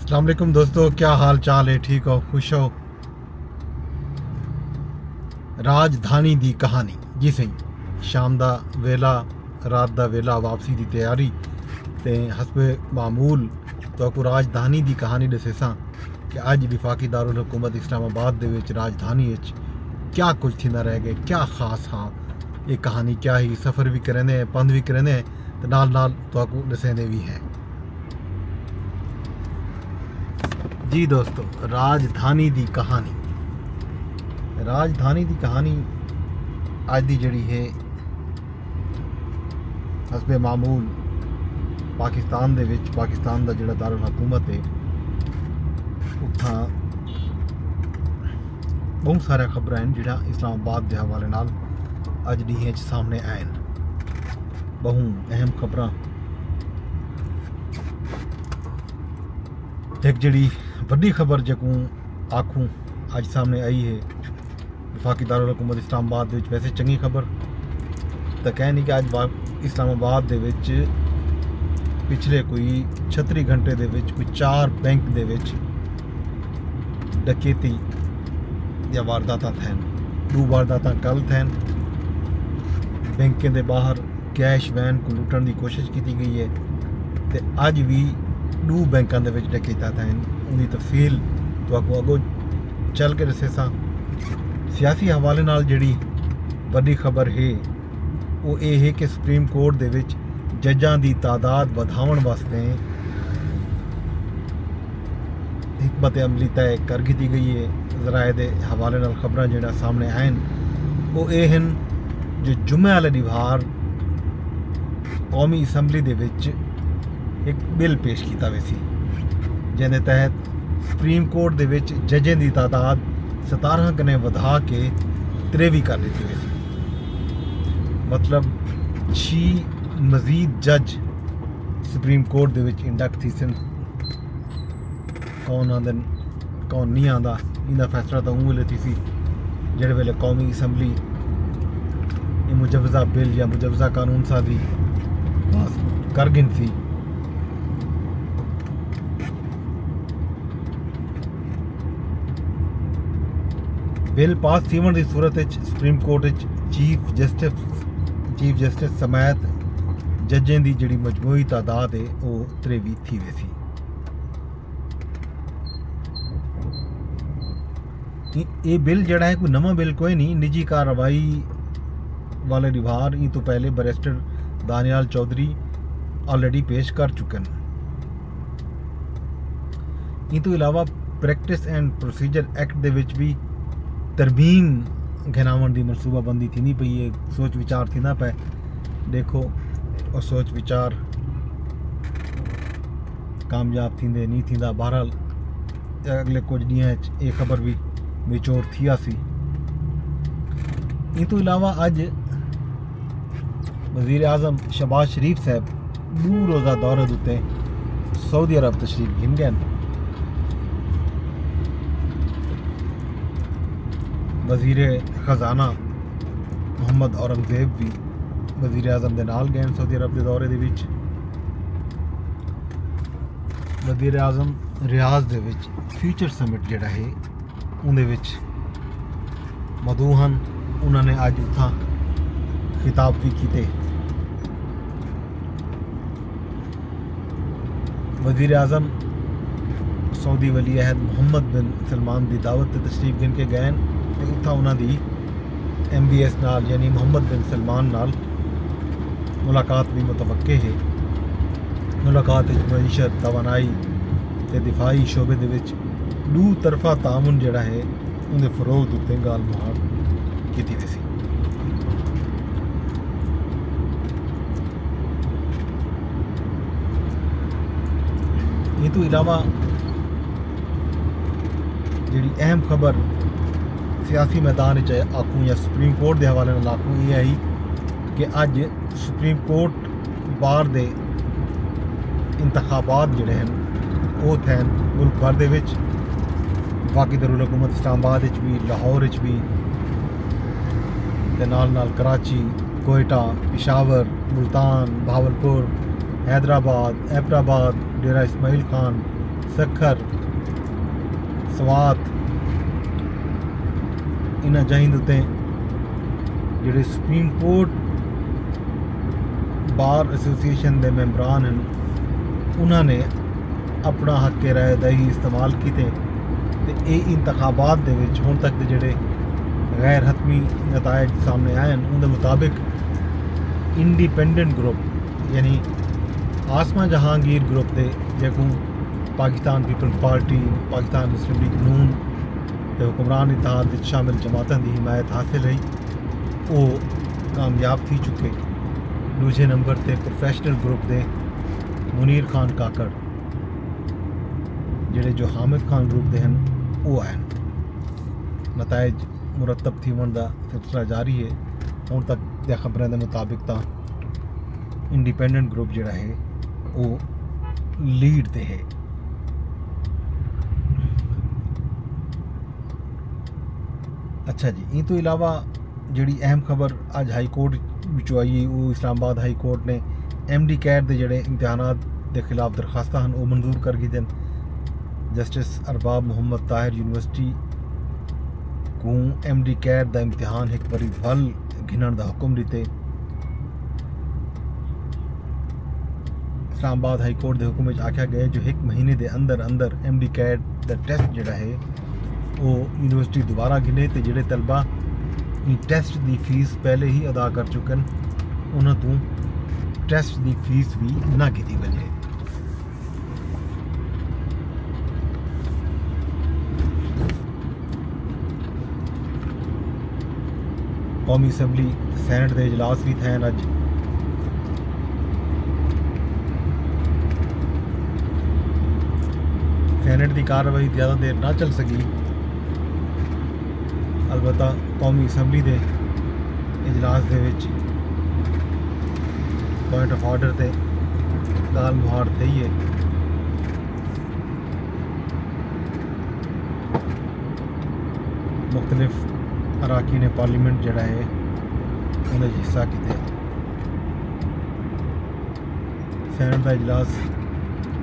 अस्सलाम वालेकुम दोस्तों, क्या हाल चाल है? ठीक हो, खुश हो? राजधानी दी कहानी जी सही। शाम दा वेला, रात दा वेला, वापसी दी तैयारी ते हसबे मामूल तो आपको राजधानी दी कहानी दसेसां कि अज विफाकी दारुल हुकूमत इस्लामाबाद दे विच राजधानी विच क्या कुछ थी ना रह गए, क्या खास हाँ ये कहानी क्या ही। सफ़र भी करेंदे हैं, पंध भी करेंदे हैं ते नाल नाल तो आपको दसेंदे भी हैं जी दोस्तों। राजधानी दी कहानी, राजधानी दी कहानी अज दी जड़ी है हसबे मामूल पाकिस्तान दे विच, पाकिस्तान दा जिहड़ा दारुल हुकूमत है उत्थां बहुत सारे खबरां हैं जिहड़ा इस्लामाबाद के हवाले नाल अज डी सामने आए। बहु अहम खबरां, एक जड़ी वड्डी खबर जकूँ आखूँ अज सामने आई है विफाकी दारुल हुकूमत इस्लामाबाद विच। वैसे चंगी खबर तो कह नहीं कि अज इस्लामाबाद दे विच पिछले कोई 36 घंटे दे विच कोई 4 बैंक दे विच डकैती या वारदातां थैन। 2 वारदातां कल थैन। बैंकें दे बाहर कैश वैन को लुटन की कोशिश की गई है तो अज भी 2 बैंकों के विच डकैता थैन। उनकी तफसील तो आपको अगों चल के दसेसां। सियासी हवाले नाल जिहड़ी वड्डी खबर है वो ये है कि सुप्रीम कोर्ट दे विच जजां की तादाद वधाउण वास्ते हिकमत अमली तय कर दी गई है। जराए के हवाले नाल खबरां जिहड़ा सामने आन वो ये हैं जो जुम्मे वाले दिवार कौमी असैंबली दे विच एक बिल पेश किया वैसी जिहदे तहत सुप्रीम कोर्ट दे विच जजें की तादाद 17 कने वधा के 23 कर दी वैसी। मतलब 6 मजीद जज सुप्रीम कोर्ट दे विच इंडक्ट थी सन। कौन आंदे कौन नहीं आंदा इनका फैसला तो उस वेले थी सी जिहड़े वेले कौमी असैंबली मुजवजा बिल या मुजवजा कानून साजी पास कर गिन थी। बिल पास थीवन की सूरत सुप्रीम कोर्ट चीफ जस्टिस समेत जजें की जिहड़ी मजमूई तादाद है वो 23 थी वैसी। ये बिल जड़ा है कोई नवा बिल कोई नहीं। निजी कार्रवाई वाले विभाग इन तो पहले बैरिस्टर दानियाल चौधरी ऑलरेडी पेश कर चुके हैं। इन तो इलावा practice and procedure act they विच भी तरमीम घिनावन की मनसूबाबंदी थी नहीं पई है। सोच विचार थी ना पे देखो और सोच विचार कामयाब थींदे नहीं थींदा। बहरहाल अगले कुछ ॾींहं ये खबर भी विचोर थी सी। इन तो इलावा अज वज़ीर आज़म शहबाज शरीफ साहब 2 रोज़ा दौरे उत्ते सऊदी अरब तशरीफ गिन गए। वज़ीर खजाना मोहम्मद औरंगजेब भी वज़ीर आज़म के नाल गए सऊदी अरब के दौरे दे विच। वज़ीर आज़म रियाज दे विच फ्यूचर समिट जिहड़ा है उहदे विच मौजूद हन। उन्होंने अज उत्थां खिताब भी किए। वज़ीर आज़म सऊदी वली अहद मोहम्मद बिन सलमान की दावत ते तशरीफ गिन के गए तो उत्थां उन्होंने MBS नाल यानी मोहम्मद बिन सलमान नाल मुलाकात भी मुतवक्के है। मुलाकात मईशत, तवानाई ते दिफाई शोबे दे विच 2 तरफा तामुन जिहड़ा है उनके फरोग उत्ते गाल मुहार की वैसी। ये तो इलावा जी अहम खबर सियासी मैदान आखूँ या सुप्रीम कोर्ट के हवाले नाल आखूँ ये आई कि अज सुप्रीम कोर्ट बार दे इंतखाबात जिहड़े हैं वो थे मुल्क भर दे विच। बाकी दारुल हुकूमत इस्लामाबाद भी, लाहौर भी ते नाल कराची, कोयटा, पेशावर, मुल्तान, भावलपुर, हैदराबाद, एबटाबाद, डेरा इस्माइल खान, सखर, स्वात, इन्हां जगहें दे उत्ते जिहड़े सुप्रीम कोर्ट बार एसोसीएशन के मैंबरान हैं उन्होंने अपना हक रायदही इस्तेमाल किए तो ये इंतखाबात दे विच हुण तक के जिहड़े गैर हतमी नतायज सामने आए हैं उनके मुताबिक इंडिपेंडेंट ग्रुप यानी आसमा जहांगीर ग्रुप के जेको पाकिस्तान पीपल्स पार्टी, पाकिस्तान मुस्लिम लीग नून के हुक्मरान इत्तेहाद विच शामिल जमातों की हिमायत हासिल रही वो कामयाब थी चुके। दूजे नंबर पर प्रोफेशनल ग्रुप के मुनीर खान काकड़ जिहड़े जो हामिद खान ग्रुप के हैं वो हैं। नतायज मुरतब थी वन का सिलसिला जारी है। हुण तक दी खबरों के मुताबिक तो इंडिपेंडेंट ग्रुप जिहड़ा है वो लीड ते है। अच्छा जी, इन तो इलावा जिहड़ी अहम खबर अज हाई कोर्ट विचों आई है वो इस्लामाबाद हाई कोर्ट ने MD कैट के जिहड़े इम्तिहानात के खिलाफ दरखास्तां हैं वो मंजूर कर दी। जस्टिस अरबाब मुहम्मद ताहिर यूनिवर्सिटी को MD कैट का इम्तिहान एक बारी वल गिनण का हुक्म दिते। इस्लामाबाद हाई कोर्ट के हुक्म में आख्या गया जो 1 महीने के अंदर अंदर MD कैट का टेस्ट जिहड़ा है वो यूनिवर्सिटी दोबारा गिने तो जिहड़े तलबा टेस्ट की फीस पहले ही अदा कर चुके हैं उन्होंने तो टेस्ट की फीस भी ना की वजे। कौमी असैम्बली सैनेट के इजलास भी थे अज। सैनेट की कार्रवाई ज़्यादा देर ना चल सकी। अलबत्ता कौमी असैम्बली के इजलास दे विच पॉइंट ऑफ ऑर्डर से गाल मुहार थी है। मुख्तलिफ अराकीन पार्लीमेंट जड़ा है उन्हें हिस्सा किया। सैनेट का इजलास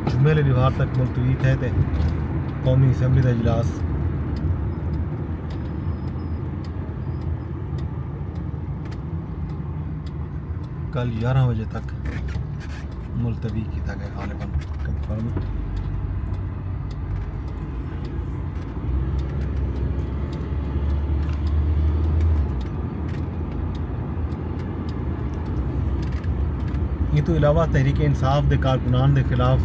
जुम्मे वाले दिवार तक मुलतवी थे तो कौमी असैम्बली का इजलास कल 11 बजे तक मुलतवी किया गया गालिबन कंफर्म। ये तो इलावा तहरीक इंसाफ के कारकुनान के खिलाफ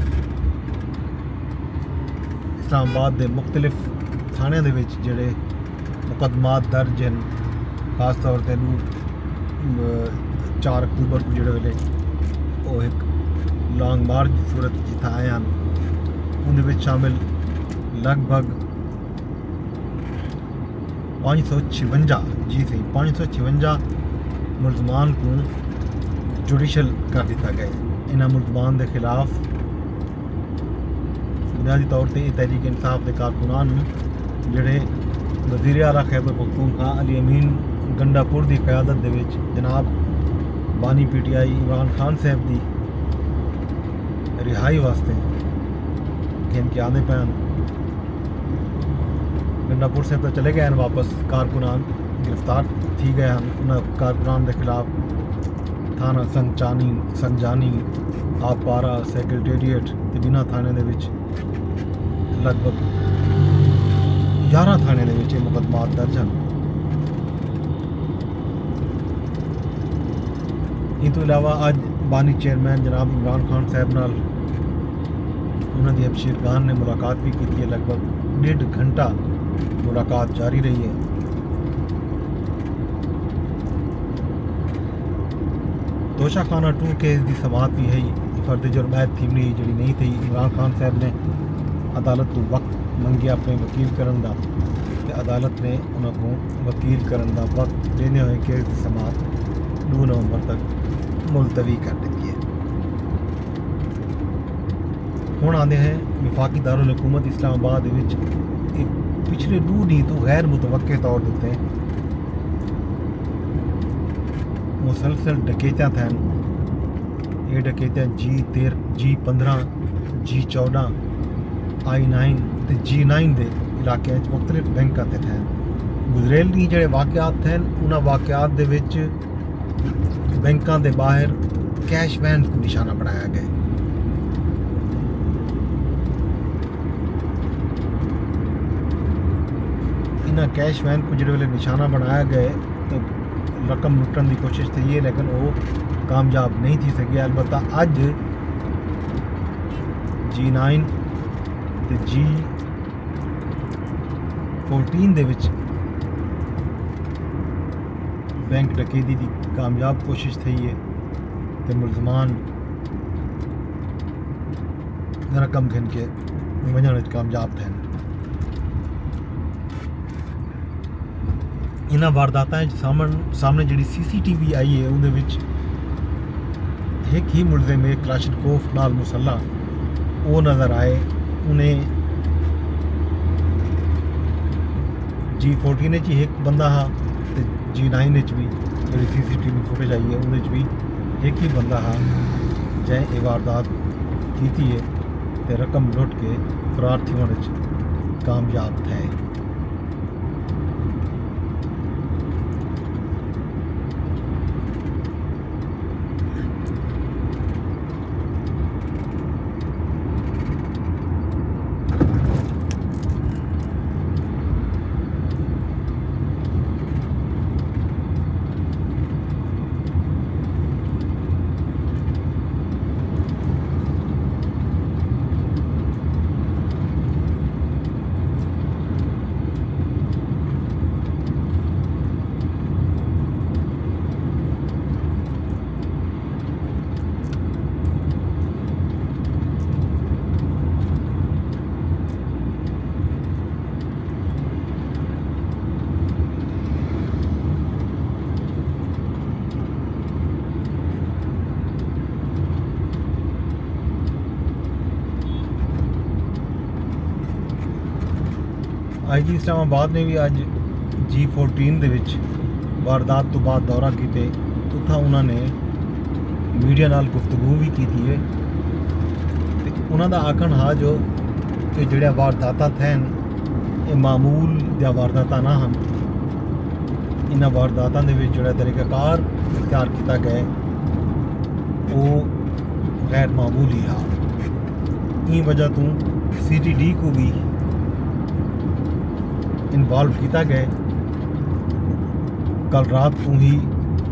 इस्लामाबाद के मुख्तलिफ थाने दे विच जिहड़े मुकदमात दर्ज हैं खास तौर पर 4 अक्तूबर को जिहड़े वेले वो एक लॉन्ग मार्च की सूरत जिथे आए हैं उनमें शामिल लगभग 556 जी सही 556 मुलजमान को जुडिशल कर दिता गया। इन्होंने मुलजमान के खिलाफ बुनियादी तौर पर तहरीक इंसाफ के कारकुनान जिहड़े वज़ीर आला खैबर पख्तूनख्वा अली अमीन गंडापुर की क़यादत दे विच जनाब बानी PTI इमरान खान साहब की रिहाई वास्ते के आने पैन गंडापुर साहब तो चले गए हैं वापस। कारकुनान गिरफ्तार थी गए हैं। उन्होंने कारकुनान के खिलाफ थाना संजानी आपपारा सैक्रटेरिएट ते बिना थाने दे विच लगभग 11 थाने दे विच मुकदमात दर्ज हैं। इन तो इलावा अज बानी चेयरमैन जनाब इमरान खान साहब नाल उन्होंने हबशीर खान ने मुलाकात भी की है। लगभग 1.5 घंटा मुलाकात जारी रही है। तोशा खाना 2 केस की समात भी है। फर्द जुर्मैत थीमरी जी नहीं थी। इमरान खान साहब ने अदालत को वक्त मंगे अपने वकील करन दा ते अदालत ने उन्होंने वकील करन दा वक्त देने हुए केस की समात 2 नवंबर तक मुलतवी कर दी है। हुण आते हैं विफाकी दारुल हुकूमत इस्लामाबाद विच एक पिछले 2 दिन तो गैर मुतवक्के तौर पर मुसलसल डकैतियां थैन। ये डकैतियां G13, G15, G14 I9 ਤੇ G9 ਦੇ ਇਲਾਕਿਆਂ 'ਚ ਮੁxtਲਿਫ ਬੈਂਕਾਂ ਤੇ थे ਗੁਜ਼ਰੇਲ दी ਜਿਹੜੇ ਵਾਕਿਆਤ थे ਉਹਨਾਂ ਵਾਕਿਆਤ ਦੇ ਵਿੱਚ ਬੈਂਕਾਂ ਦੇ ਬਾਹਰ ਕੈਸ਼ ਵੈਨ ਨੂੰ ਨਿਸ਼ਾਨਾ ਬਣਾਇਆ ਗਿਆ ਇਹਨਾਂ ਕੈਸ਼ ਵੈਨ को ਜਿਹੜੇ ਵੇਲੇ ਨਿਸ਼ਾਨਾ ਬਣਾਇਆ ਗਿਆ तो रकम लुटने की कोशिश थी है लेकिन वो कामयाब नहीं थी सकी अलबत्त अज G9 ते G14 दे विच बैंक डकैती की कामयाब कोशिश थी है तो मुलजमान रकम गिन के वजन कामयाब थे इन्हां वारदातां सामने जिहड़ी CCTV आई है उहदे विच एक ही मुलजिम एक क्लाशनकोफ नाल मुसल्ला वो नज़र आए उन्हें G14 च एक बंदा हा ते G9 च भी जिहड़ी CCTV फुटेज आई है उहदे च भी एक ही बंदा हा जै ये वारदात कीती है ते रकम लुट के फरार थी होने कामयाब थे IG इस्लामाबाद ने भी अज G14 ਦੇ ਵਿੱਚ ਵਾਰਦਾਤ ਤੋਂ ਬਾਅਦ ਦੌਰਾ ਕੀਤੇ ਉੱਥਾਂ ਉਹਨਾਂ ਨੇ ਮੀਡੀਆ ਨਾਲ ਗੁਫ਼ਤਗੂ ਵੀ ਕੀਤੀ ਹੈ ਤੇ ਉਹਨਾਂ ਦਾ ਆਖਣ ਹਾਂ ਜੋ ਕਿ ਜਿਹੜੇ ਵਾਰਦਾਤਾਂ ਥੈਨ ਇਹ ਮਾਮੂਲ ਦੀਆਂ ਵਾਰਦਾਤਾਂ ਨਾ ਹਨ ਇਹਨਾਂ ਵਾਰਦਾਤਾਂ ਦੇ ਵਿੱਚ ਜਿਹੜਾ ਤਰੀਕਾਕਾਰ ਇਖਤਿਆਰ ਕੀਤਾ ਗਿਆ ਉਹ ਗੈਰ ਮਾਮੂਲੀ ਹੈ ਇਹ वजह ਤੋਂ CTD को भी इन्वॉल्व किया गया कल रात को ही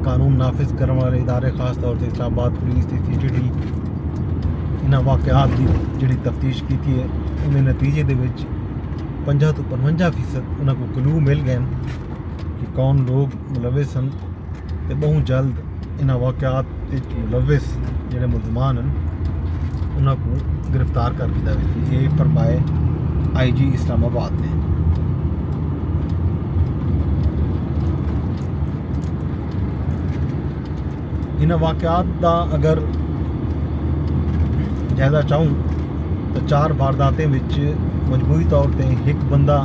कानून नाफिज करने वाले इदारे खास तौर से इस्लामाबाद पुलिस की CTD इन्होंने वाक़यात की जी तफ्तीश की है उन्हें नतीजे के 50 तो 55% उन्होंने क्लू मिल गए कि कौन लोग मुलविस हैं तो बहुत जल्द इन्होंने वाक़यात मुलविस जोड़े मुलजमान हैं उन्होंने गिरफ्तार कर दिया ये फरमाए IG इस्लामाबाद ने इन्हां वाक़यात दा अगर जायज़ा चाहूँ तो 4 वारदातें विच मजमूई तौर पर एक बंदा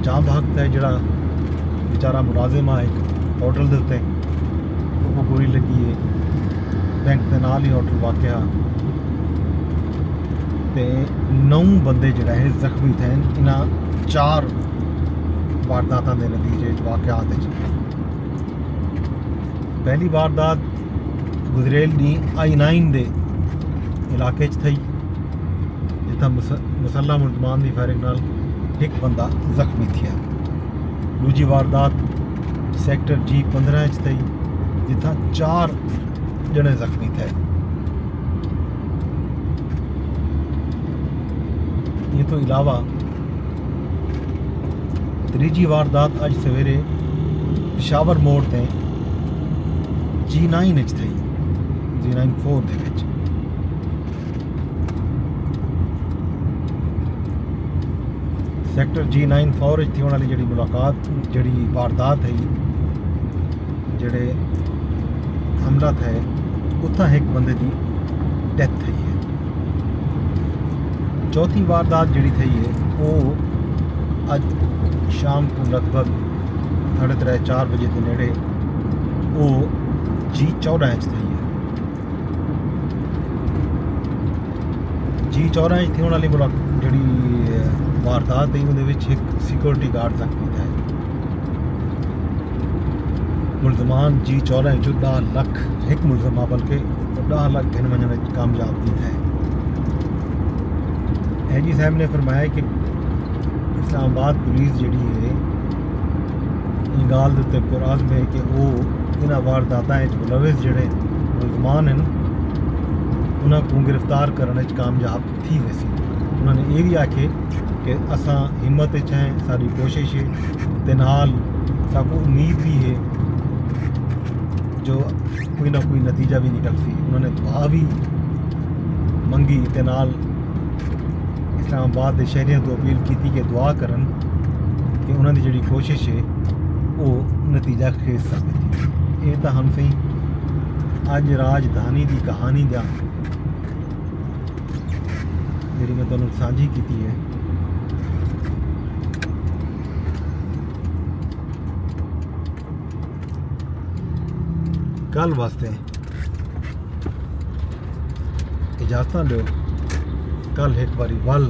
जां भागता है जिहड़ा बेचारा मुलाजिम है एक होटल के उत्ते वो गोली लगी है बैंक के नाल ही होटल वाक़या ते 9 बंदे जिहड़ा है जख्मी थे इन्हां 4 वारदातां के नतीजे वाक़यात पहली वारदात गुजरेल दी I9 दे इलाके थी जिथा मुसल्ला मुलजमान की फायरिंग नाल एक बंदा जख्मी थिया दूजी वारदात सेक्टर G15 थी जिथा 4 जने जख्मी थे ये तो अलावा तीजी वारदात अज सवेरे पिशावर मोड़ ते G9 थी G94 दे विच सैक्टर G94 थी होने वाली जी मुलाकात जी वारदात है जड़े हमला थे उत्था एक बंदे की डेथ थी है चौथी वारदात जी थी है वो अज शाम को लगभग 3:30-4 बजे के नेड़े वो G14 थी है जी 14 थी वाली जी वारदात ही उहदे विच एक सिक्योरिटी गार्ड जख्मी था। मुलजमान जी 14 जो 10 लाख एक मुलजमा बल्कि 10 लाख घिन वजन कामयाब थी है। एजी साहब ने फरमाया कि इस्लामाबाद पुलिस जी है गाल के उत्ते पुराज़म है कि वो इन्होंने वारदातें मुलविस जोड़े मुलजमान हैं उन्होंने को गिरफ्तार करने कामयाब थी वैसी। उन्होंने ये भी आखे कि असा हिम्मत हैं, सारी कोशिश है ते नाल साकू उम्मीद भी है जो कोई ना कोई नतीजा भी निकल सी। उन्होंने दुआ भी मंगी ते नाल इस्लामाबाद के शहरियों को अपील की कि दुआ करन कि उन्होंने जी कोशिश है वो नतीजा खेज सके। ये तो हम सही अज राजधानी की कहानी दा जी मैं तुहानू साझी की है। कल वास्ते इजाजत लो, कल एक बारी वल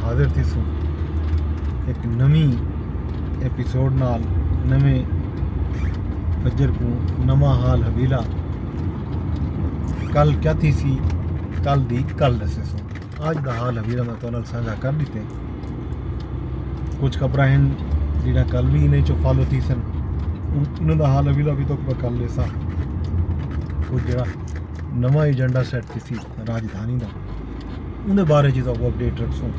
हाजिर थी सू एक नवी एपिसोड नाल नवे फजर को नवा हाल हवीला। कल क्या थी सी कल दी कल दसे सो अज का हाल हवीला मैं तुहानू साझा कर दिते। कुछ खबरां हैं जिहड़ा कल भी इन्हें चो फॉलो थी सन उन्होंने हाल हवीला भी तो कर ले सा। कुछ जरा नवा एजेंडा सैट की राजधानी का उन्हें बारे जी तो अपडेट रखसूँ।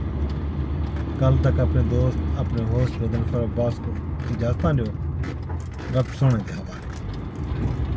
कल तक अपने दोस्त अपने होस्ट बदनफर अब्बास को इजाजत दो। रब सोने के हवाले।